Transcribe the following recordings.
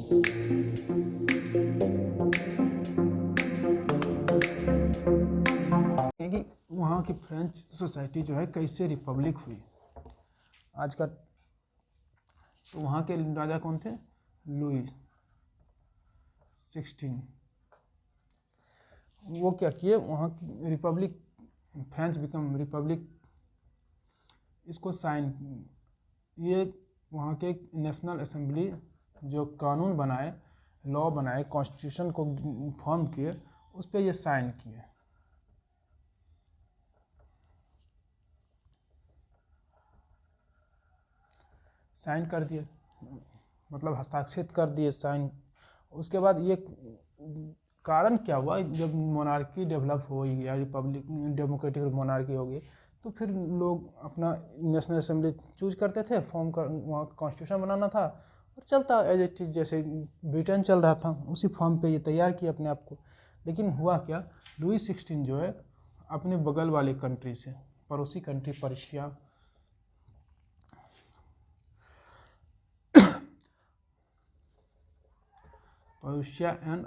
कि वहाँ की फ्रेंच सोसाइटी जो है कैसे रिपब्लिक हुई आज का। तो वहाँ के राजा कौन थे? लुई 16। वो क्या किए, वहाँ की रिपब्लिक, फ्रेंच बिकम रिपब्लिक, इसको साइन, ये वहाँ के नेशनल असेंबली जो कानून बनाए, लॉ बनाए, कॉन्स्टिट्यूशन को फॉर्म किए, उस पर ये साइन किए। साइन कर दिए मतलब हस्ताक्षरित कर दिए, साइन। उसके बाद ये कारण क्या हुआ, जब मोनार्की डेवलप हो या रिपब्लिक डेमोक्रेटिक मोनार्की होगी, तो फिर लोग अपना नेशनल असेंबली चूज करते थे, फॉर्म कर, वहाँ कॉन्स्टिट्यूशन बनाना था और चलता एज इट इज, जैसे ब्रिटेन चल रहा था उसी फॉर्म पे ये तैयार किया अपने आप को। लेकिन हुआ क्या, लुई 16 जो है अपने बगल वाली कंट्री से, पड़ोसी country Persia, Persia and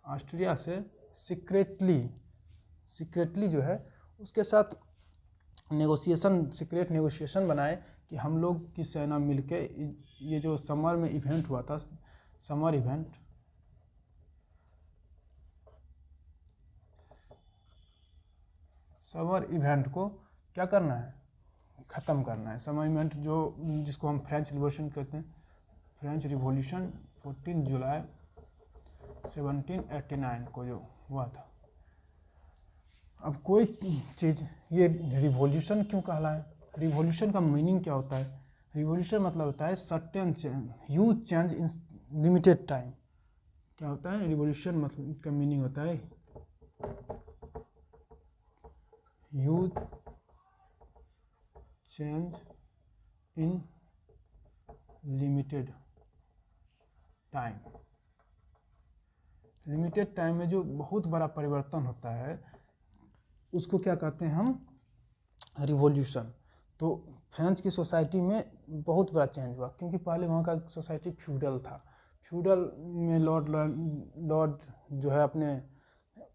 Austria से सीक्रेटली जो है उसके साथ सीक्रेट नेगोशिएशन बनाए कि हम लोग की सेना मिलके ये जो समर में इवेंट हुआ था, समर इवेंट को क्या करना है, ख़त्म करना है। समर इवेंट जो जिसको हम फ्रेंच रिवॉल्यूशन कहते हैं, फ्रेंच रिवॉल्यूशन 14 जुलाई 1789 को जो हुआ था। अब कोई चीज़, ये रिवॉल्यूशन क्यों कहलाए, रिवॉल्यूशन का मीनिंग क्या होता है? रिवॉल्यूशन मतलब होता है certain change, huge change in limited time. क्या होता है रिवॉल्यूशन, मतलब का मीनिंग होता है huge change in limited time. Limited time में जो बहुत बड़ा परिवर्तन होता है उसको क्या कहते हैं हम, रिवॉल्यूशन। तो फ्रेंच की सोसाइटी में बहुत बड़ा चेंज हुआ, क्योंकि पहले वहाँ का सोसाइटी फ्यूडल था। फ्यूडल में लॉर्ड जो है अपने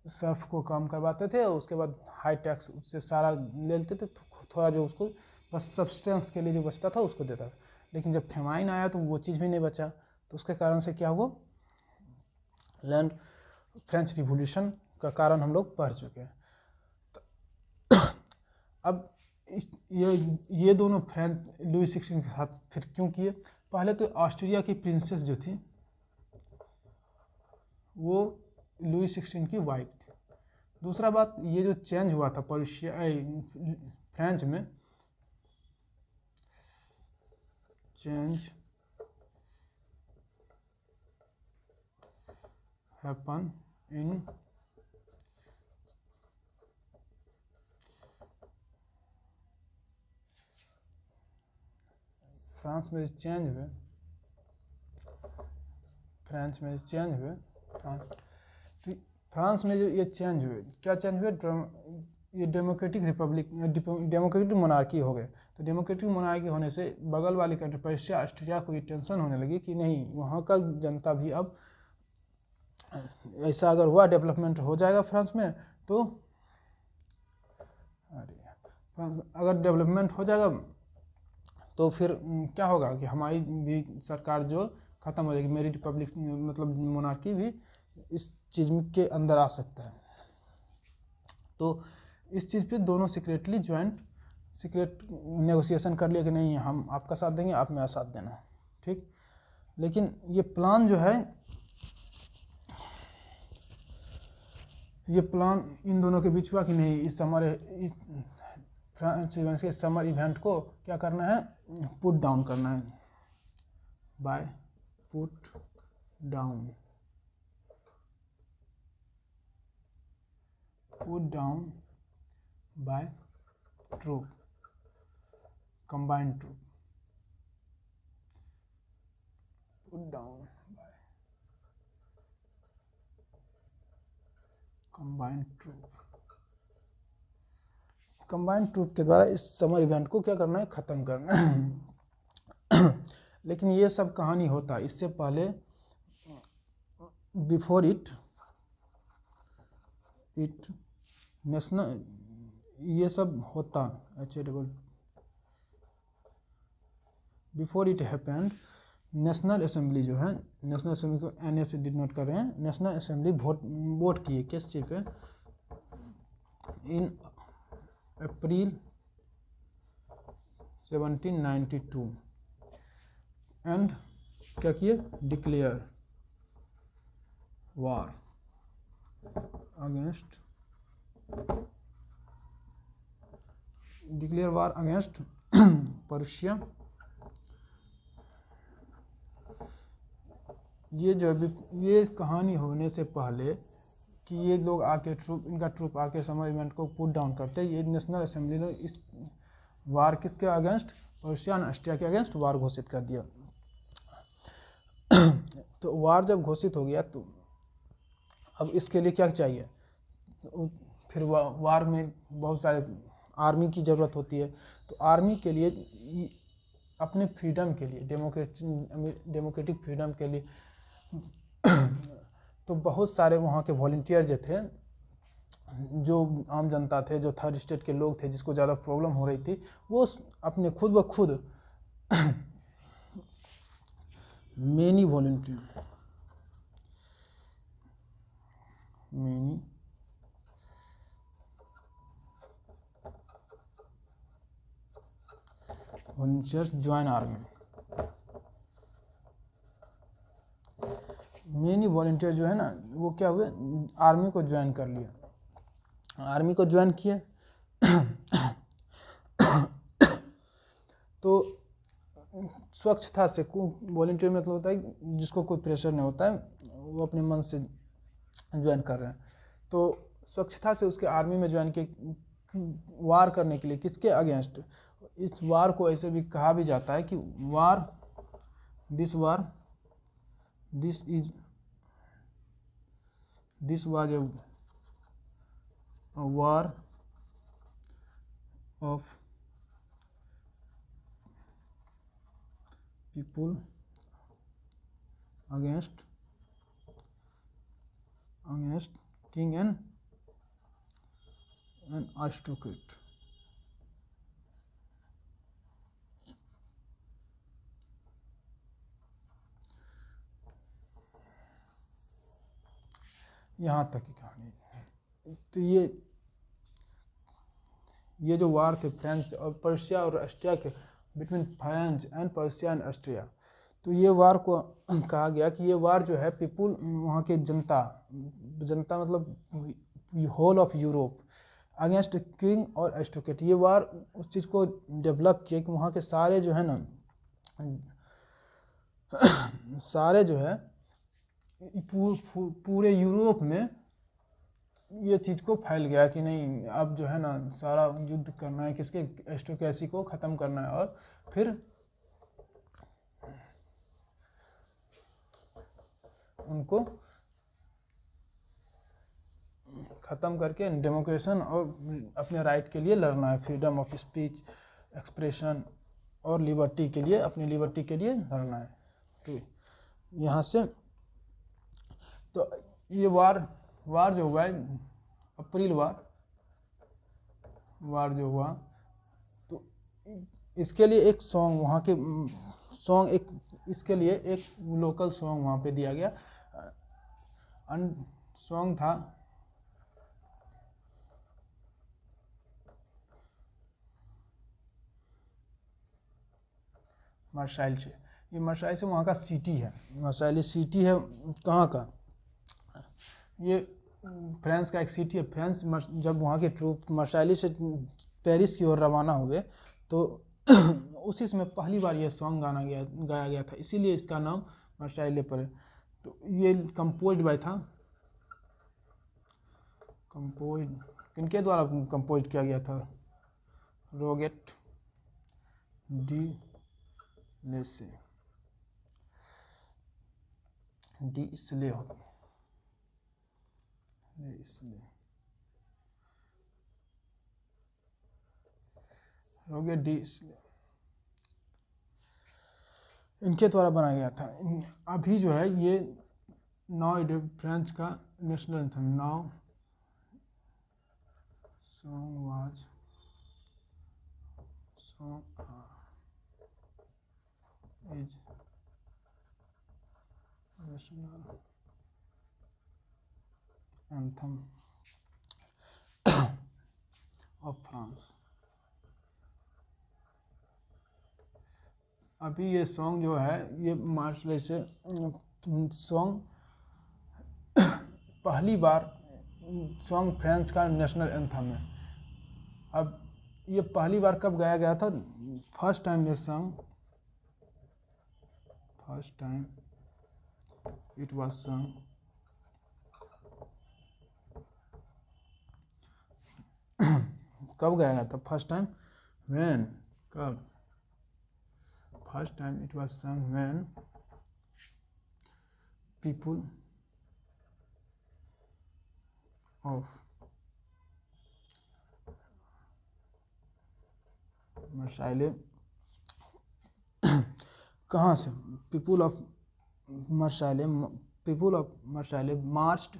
सर्फ को काम करवाते थे, उसके बाद हाई टैक्स उससे सारा ले लेते थे, थोड़ा जो उसको बस सब्सटेंस के लिए जो बचता था उसको देता था। लेकिन जब फेमाइन आया तो वो चीज़ भी नहीं बचा, तो उसके कारण से क्या हुआ, लैंड फ्रेंच रिवॉल्यूशन का कारण हम लोग पढ़ चुके हैं। अब ये दोनों फ्रेंच लुई 16 के साथ फिर क्यों किए? पहले तो ऑस्ट्रिया की प्रिंसेस जो थी वो लुई 16 की वाइफ थी। दूसरा बात, ये जो चेंज हुआ था पर्शिया फ्रेंच में, चेंज हैपन इन फ्रांस में चेंज हुए, फ्रेंच में चेंज हुए, तो फ्रांस में जो ये चेंज हुए, क्या चेंज हुए, ये डेमोक्रेटिक मोनार्की हो गए। तो डेमोक्रेटिक मोनार्की होने से बगल वाली कंट्री पर्शिया, ऑस्ट्रिया को ये टेंशन होने लगी कि नहीं, वहाँ का जनता भी अब ऐसा अगर हुआ, डेवलपमेंट हो जाएगा फ्रांस में, तो अगर डेवलपमेंट हो जाएगा तो फिर क्या होगा कि हमारी भी सरकार जो ख़त्म हो जाएगी, मेरी रिपब्लिक मतलब मोनार्की भी इस चीज़ के अंदर आ सकता है। तो इस चीज़ पे दोनों सीक्रेट नेगोशिएशन कर लिया कि नहीं, हम आपका साथ देंगे, आप मेरा साथ देना, ठीक। लेकिन ये प्लान जो है, ये प्लान इन दोनों के बीच हुआ कि नहीं, इस फ्रांस के समर इवेंट को क्या करना है, पुट डाउन करना है, by put down by troop, combined troop, put down by combined troop के द्वारा इस समर इवेंट को क्या करना है, ख़त्म करना है। लेकिन ये सब कहानी होता इससे पहले, बिफोर इट नेशनल, ये सब होता before it happened, national assembly जो है, नेशनल असेंबली को एन ए से डिनोट कर रहे हैं, नेशनल असेंबली वोट किए किस चीज़ पे, इन अप्रैल 1792, एंड क्या किए, डिक्लेयर वार अगेंस्ट, डिक्लेयर वार अगेंस्ट पर्शिया। ये जो ये कहानी होने से पहले कि ये लोग आके इनका ट्रूप आके समर इवेंट को पुट डाउन करते, ये नेशनल असेंबली ने इस वार किसके अगेंस्ट, पर्शिया एंड ऑस्ट्रिया के अगेंस्ट वार घोषित कर दिया। तो वार जब घोषित हो गया तो अब इसके लिए क्या चाहिए, फिर वार में बहुत सारे आर्मी की ज़रूरत होती है। तो आर्मी के लिए अपने फ्रीडम के लिए, डेमोक्रेटिक फ्रीडम के लिए तो बहुत सारे वहाँ के वॉलंटियर जो थे, जो आम जनता थे, जो थर्ड स्टेट के लोग थे जिसको ज़्यादा प्रॉब्लम हो रही थी, वो अपने खुद ब खुद many volunteer join army, many volunteer जो है ना, वो क्या हुए, आर्मी को ज्वाइन कर लिया, आर्मी को ज्वाइन किए। तो स्वच्छता से, वॉलंटियर मतलब होता है जिसको कोई प्रेशर नहीं होता है, वो अपने मन से ज्वाइन कर रहे हैं। तो स्वच्छता से उसके आर्मी में ज्वाइन किए, वार करने के लिए, किसके अगेंस्ट, इस वार को ऐसे भी कहा भी जाता है कि war, this was a war of people against king and aristocrat. यहाँ तक की कहानी। तो ये जो वार थे फ्रांस और पर्शिया और ऑस्ट्रिया के, between France and Persia and Austria, तो ये वार को कहा गया कि ये वार जो है पीपुल, वहाँ के जनता मतलब whole of Europe against king और एस्टोकेट, ये वार उस चीज़ को डेवलप किया कि वहाँ के सारे जो है ना, सारे जो है पूरे यूरोप में ये चीज़ को फैल गया कि नहीं, अब जो है ना सारा युद्ध करना है, किसके, एस्टोक्रेसी को ख़त्म करना है, और फिर उनको ख़त्म करके डेमोक्रेशन और अपने राइट के लिए लड़ना है, फ्रीडम ऑफ स्पीच, एक्सप्रेशन और लिबर्टी के लिए, अपनी लिबर्टी के लिए लड़ना है। तो यहाँ से तो ये वार जो हुआ है, अप्रैल वार जो हुआ, तो इसके लिए एक सॉन्ग, वहाँ के सॉन्ग, एक इसके लिए एक लोकल सॉन्ग वहाँ पे दिया गया, सॉन्ग था मार्शाइल से। ये मार्शाइल से वहाँ का सिटी है, मार्शाइल सिटी है कहाँ का, ये फ्रांस का एक सिटी है। फ्रांस जब वहाँ के ट्रूप मार्शाइल से पेरिस की ओर रवाना हुए, तो उसी समय पहली बार ये सॉन्ग गाया गया था, इसीलिए इसका नाम मार्शाइल पड़े। तो ये कंपोज बाय था, किनके द्वारा कंपोज किया गया था, रोगेट डी लेसे, इसलिए रोगेट डी इसलिए। इनके द्वारा बनाया गया था। अभी जो है ये नाउ फ्रेंच का national anthem, now song was song is national anthem of France. अभी ये सॉन्ग जो है ये मार्शले से सॉन्ग पहली बार सॉन्ग फ्रांस का नेशनल एंथम है। अब ये पहली बार कब गाया गया था? फर्स्ट टाइम ये song, first time it was song कब गाया गया था? फर्स्ट टाइम व्हेन, कब? First time it was song when people of Marseille, कहाँ से? People of Marseille, people of Marseille marched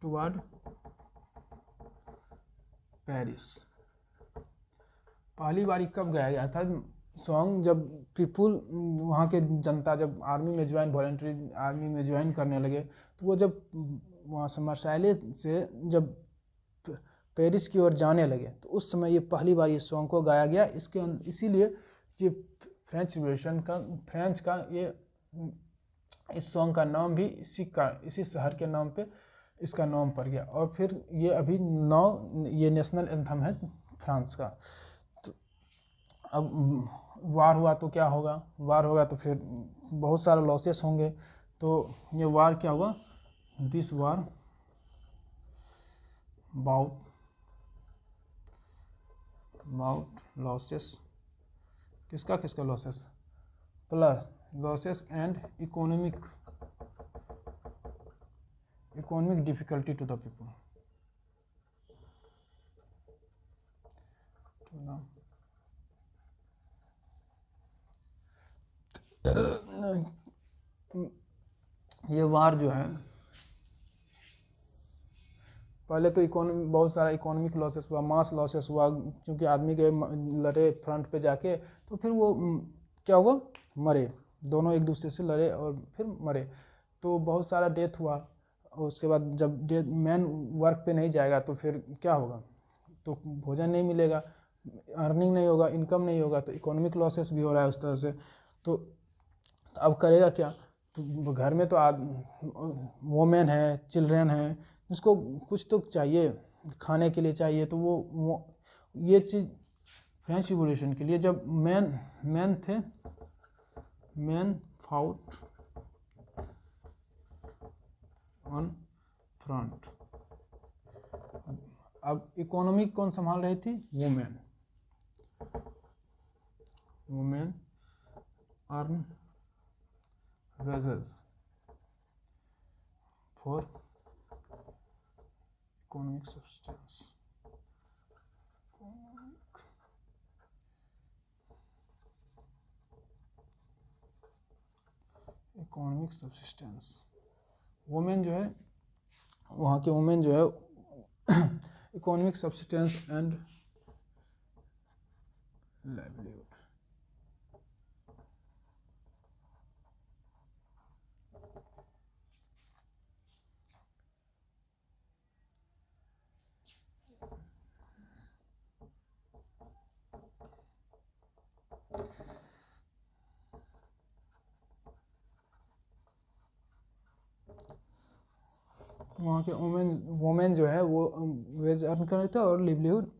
toward Paris. पहली बारी कब गाया गया था सॉन्ग? जब पीपुल, वहाँ के जनता जब आर्मी में ज्वाइन, वॉलंटरी आर्मी में ज्वाइन करने लगे, तो वो जब वहाँ से मर्साइले से जब पेरिस की ओर जाने लगे, तो उस समय ये पहली बार ये सॉन्ग को गाया गया। इसके इसीलिए ये फ्रेंच रिवॉल्यूशन का, फ्रेंच का ये इस सॉन्ग का नाम भी इसी शहर के नाम पे इसका नाम पड़ गया। और फिर ये अभी ये नेशनल एंथम है फ्रांस का। तो अब वार हुआ तो क्या होगा? वार होगा तो फिर बहुत सारे लॉसेस होंगे। तो ये वार क्या हुआ? दिस वार बाउट लॉसेस, किसका किसका losses? Plus losses and economic difficulty to the people, ये वार जो है पहले तो बहुत सारा इकोनॉमिक लॉसेस हुआ, मास लॉसेस हुआ, क्योंकि आदमी के लड़े फ्रंट पे जाके, तो फिर वो क्या हुआ? मरे, दोनों एक दूसरे से लड़े और फिर मरे, तो बहुत सारा डेथ हुआ। और उसके बाद जब मैन वर्क पे नहीं जाएगा तो फिर क्या होगा? तो भोजन नहीं मिलेगा, अर्निंग नहीं होगा, इनकम नहीं होगा, तो इकोनॉमिक लॉसेस भी हो रहा है उस तरह से। तो अब करेगा क्या? तो घर में तो वोमेन है, चिल्ड्रेन है, जिसको कुछ तो चाहिए, खाने के लिए चाहिए। तो वो ये चीज़ फ्रेंच रिवॉल्यूशन के लिए जब मैन थे, मैन फाउट ऑन फ्रंट। अब इकोनॉमी कौन संभाल रही थी? Women earn wages for economic subsistence, economic subsistence. Women जो है, वहाँ के वुमेन जो है इकोनॉमिक सब्सिस्टेंस एंड लाइवलीहुड। वहाँ के वोमेन जो है वो वेज अर्न कर रहे थे और लिवलीहुड,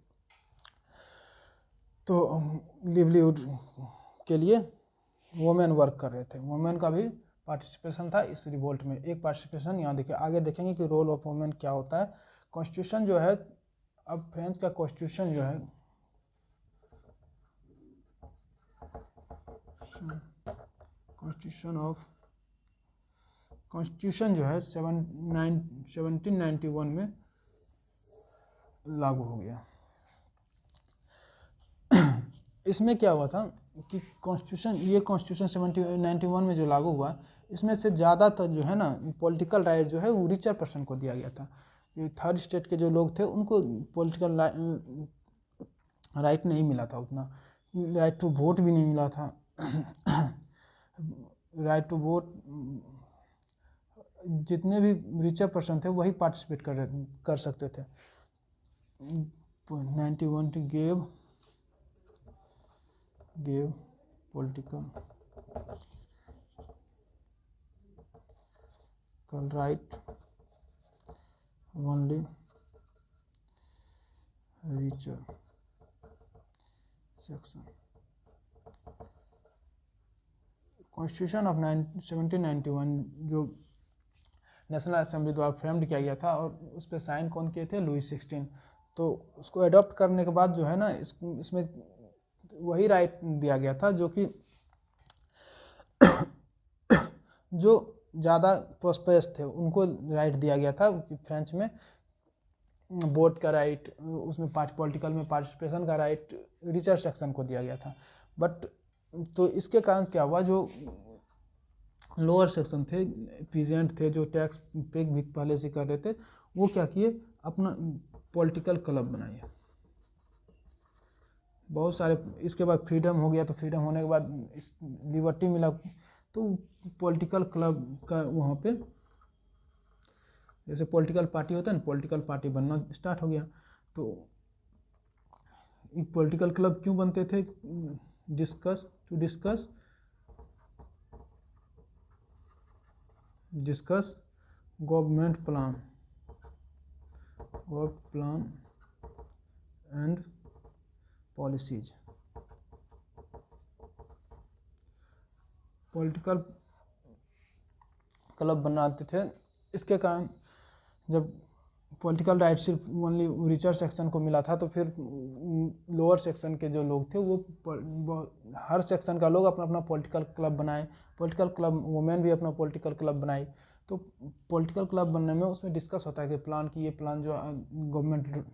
तो लिवलीहुड के लिए वोमेन वर्क कर रहे थे। वोमेन का भी पार्टिसिपेशन था इस रिवोल्ट में। एक पार्टिसिपेशन यहाँ देखिए, आगे देखेंगे कि रोल ऑफ वोमेन क्या होता है। कॉन्स्टिट्यूशन जो है, अब फ्रेंच का कॉन्स्टिट्यूशन जो है, कॉन्स्टिट्यूशन जो है 1791 में लागू हो गया। इसमें क्या हुआ था? कि कॉन्स्टिट्यूशन, ये कॉन्स्टिट्यूशन 1791 में जो लागू हुआ, इसमें से ज़्यादातर जो है ना पॉलिटिकल राइट जो है वो रिचर पर्सन को दिया गया था। ये थर्ड स्टेट के जो लोग थे उनको पॉलिटिकल राइट नहीं मिला था, उतना राइट टू वोट भी नहीं मिला था। राइट टू वोट जितने भी रिचर पर्सन थे वही पार्टिसिपेट कर सकते थे। 91 gave political right only richer section. Constitution of 1791 जो नेशनल असेंबली द्वारा फ्रेम्ड किया गया था, और उस पर साइन कौन किए थे? लुई 16। तो उसको अडॉप्ट करने के बाद जो है ना इसमें वही राइट दिया गया था जो कि जो ज़्यादा प्रोस्पेरस थे उनको राइट दिया गया था। फ्रेंच में वोट का राइट, उसमें पॉलिटिकल में पार्टिसिपेशन का राइट रिचर सेक्शन को दिया गया था। बट तो इसके कारण क्या हुआ, जो लोअर सेक्शन थे, पीजेंट थे, जो टैक्स पे भी पहले से कर रहे थे, वो क्या किए, अपना पॉलिटिकल क्लब बनाए। बहुत सारे, इसके बाद फ्रीडम हो गया, तो फ्रीडम होने के बाद इस लिबर्टी मिला, तो पॉलिटिकल क्लब का वहाँ पे जैसे पॉलिटिकल पार्टी होता है ना, पॉलिटिकल पार्टी बनना स्टार्ट हो गया। तो एक पॉलिटिकल क्लब क्यों बनते थे? Discuss government plan and policies. Political club बनाते थे। इसके कारण जब पॉलिटिकल राइट सिर्फ ओनली रिचर सेक्शन को मिला था, तो फिर लोअर सेक्शन के जो लोग थे वो हर सेक्शन का लोग अपना अपना पॉलिटिकल क्लब बनाए। पॉलिटिकल क्लब वुमेन भी अपना पॉलिटिकल क्लब बनाई। तो पॉलिटिकल क्लब बनने में उसमें डिस्कस होता है कि प्लान की, ये प्लान जो गवर्नमेंट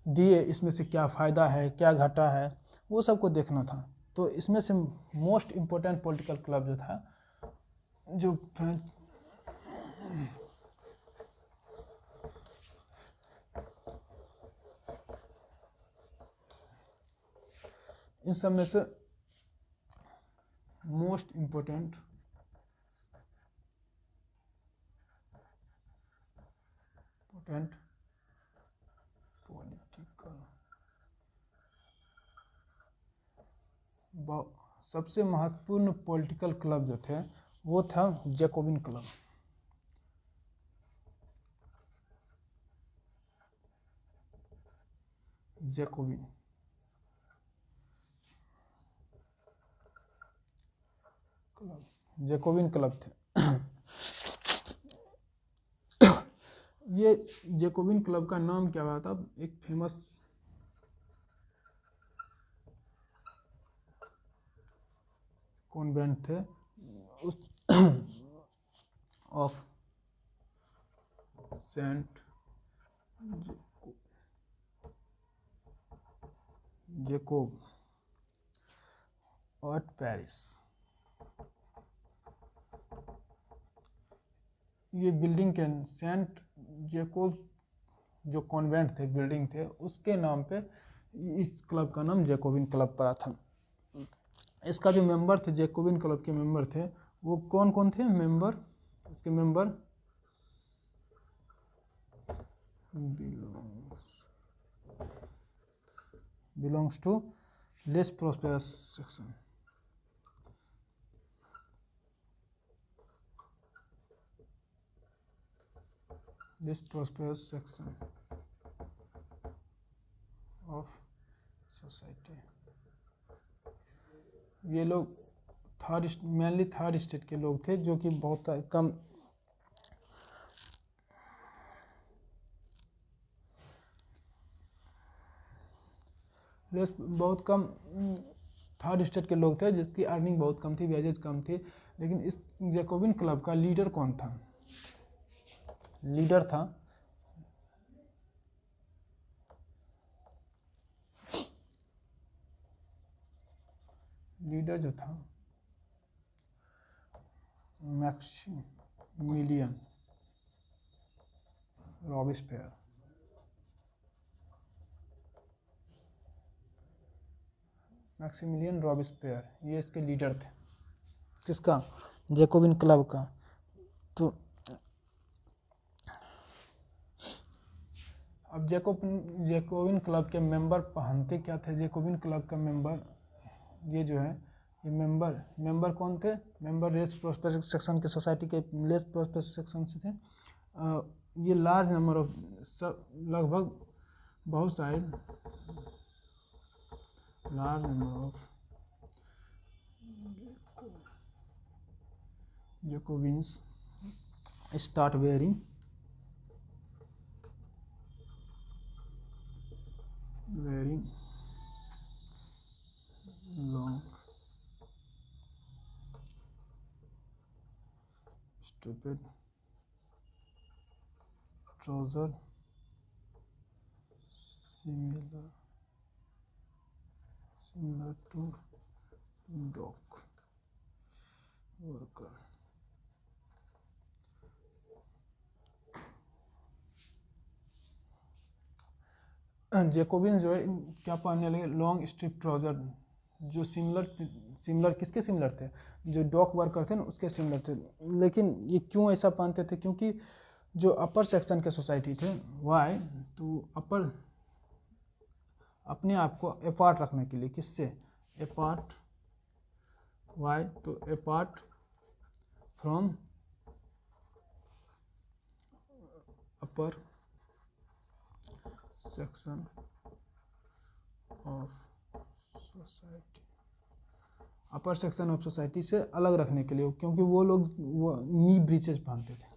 दिए इसमें से क्या फ़ायदा है, क्या घाटा है, वो सबको देखना था। तो इसमें से मोस्ट इम्पोर्टेंट पॉलिटिकल क्लब जो था, जो इन सब में से मोस्ट इम्पोर्टेंट पॉलिटिकल, सबसे महत्वपूर्ण पॉलिटिकल क्लब जो थे वो था जैकोबिन क्लब। जैकोबिन क्लब थे। ये जैकोबिन क्लब का नाम क्या हुआ था? एक फेमस कॉन्वेंट थे उस of Saint Jacob at Paris. ये बिल्डिंग के सेंट जैकोब जो कॉन्वेंट थे, बिल्डिंग थे, उसके नाम पे इस क्लब का नाम जैकोबिन क्लब पड़ा था। इसका जो मेंबर थे, जैकोबिन क्लब के मेंबर थे, वो कौन कौन थे मेंबर? इसके member belongs to less prosperous section. Less prosperous section of society. ये लोग मेनली थर्ड स्टेट के लोग थे, जो कि बहुत कम बहुत कम थर्ड स्टेट के लोग थे, जिसकी अर्निंग बहुत कम थी, वेजेज कम थी। लेकिन इस जैकोबिन क्लब का लीडर कौन था? लीडर था लीडर जो था मैक्सिमिलियन रॉबिस्पेयर। मैक्सिमिलियन रॉबिस्पेयर ये इसके लीडर थे। किसका? जैकोबिन क्लब का। तो अब जैकोबिन क्लब के मेंबर पहनते क्या थे? जैकोबिन क्लब का मेंबर ये जो है, ये मेंबर कौन थे? मेंबर रेस प्रोस्पेक्ट सेक्शन के सोसाइटी के रेस प्रोस्पेक्ट सेक्शन से थे। ये लार्ज नंबर ऑफ लगभग बहुत सारे large number of Jacobins start wearing long striped trouser similar to dock worker। Jacobian जो है क्या पहनने लगे? लॉन्ग स्ट्रिप ट्राउजर, जो सिमिलर किसके सिमिलर थे? जो डॉक वर्कर थे ना उसके सिमिलर थे। लेकिन ये क्यों ऐसा पहनते थे? क्योंकि जो अपर सेक्शन के सोसाइटी थे, वाई तो अपर अपने आप को अपार्ट रखने के लिए, किससे? अपार्ट, वाई तो apart from upper section of society, upper section of society से अलग रखने के लिए, क्योंकि वो लोग वो नी ब्रीचेस पहनते थे।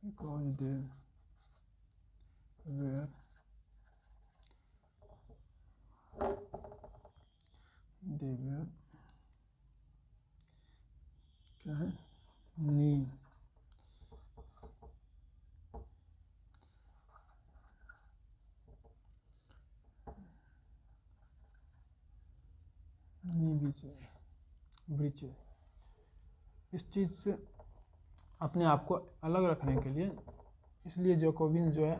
because they were क्या है? नी ब्रीचे। इस चीज़ से अपने आप को अलग रखने के लिए इसलिए जैकोबिन जो है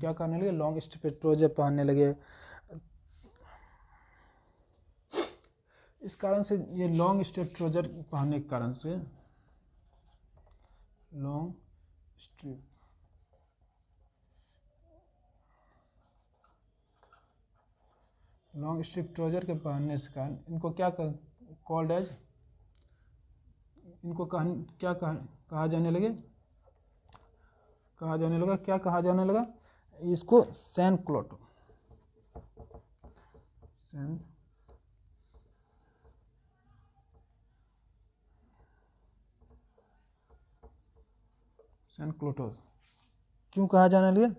क्या करने लगे? लॉन्ग स्ट्रिप ट्राउजर पहनने लगे। इस कारण से ये लॉन्ग स्ट्रिप ट्राउजर पहनने के कारण से लॉन्ग स्ट्रिप ट्राउजर के पहनने से कारण इनको क्या कॉल्ड एज, इनको क्या कहा जाने लगा? क्या कहा जाने लगा? इसको सैन क्लोटो, सैन क्लोटोस। क्यों कहा जाने लगा?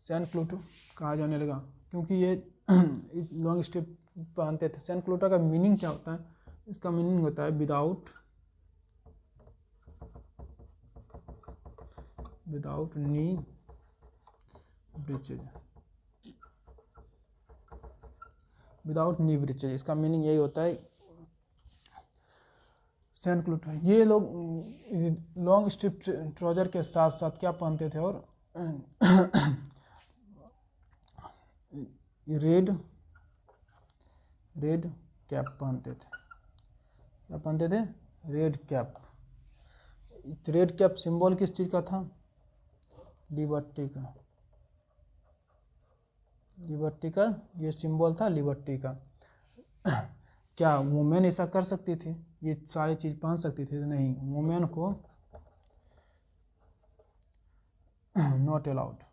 सैन क्लोटो कहा जाने लगा क्योंकि ये लॉन्ग स्ट्रिप पहनते थे। सैन क्लोटो का मीनिंग क्या होता है? इसका मीनिंग होता है विदाउट नी ब्रीचेज, विदाउट नी ब्रीचेज। इसका मीनिंग यही होता है। सैन क्लोटो ये लोग लॉन्ग स्ट्रिप ट्राउजर के साथ साथ क्या पहनते थे? और रेड कैप पहनते थे। क्या पहनते थे? Red cap. Red cap symbol किस चीज़ का था? लिबर्टी का ये सिंबल था, लिबर्टी का। क्या वुमेन ऐसा कर सकती थी? ये सारी चीज़ पहन सकती थी? नहीं, वुमेन को नॉट अलाउड।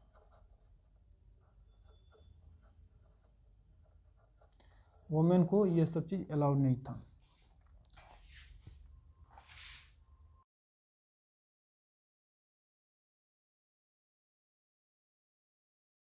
वुमेन को ये सब चीज़ अलाउड नहीं था।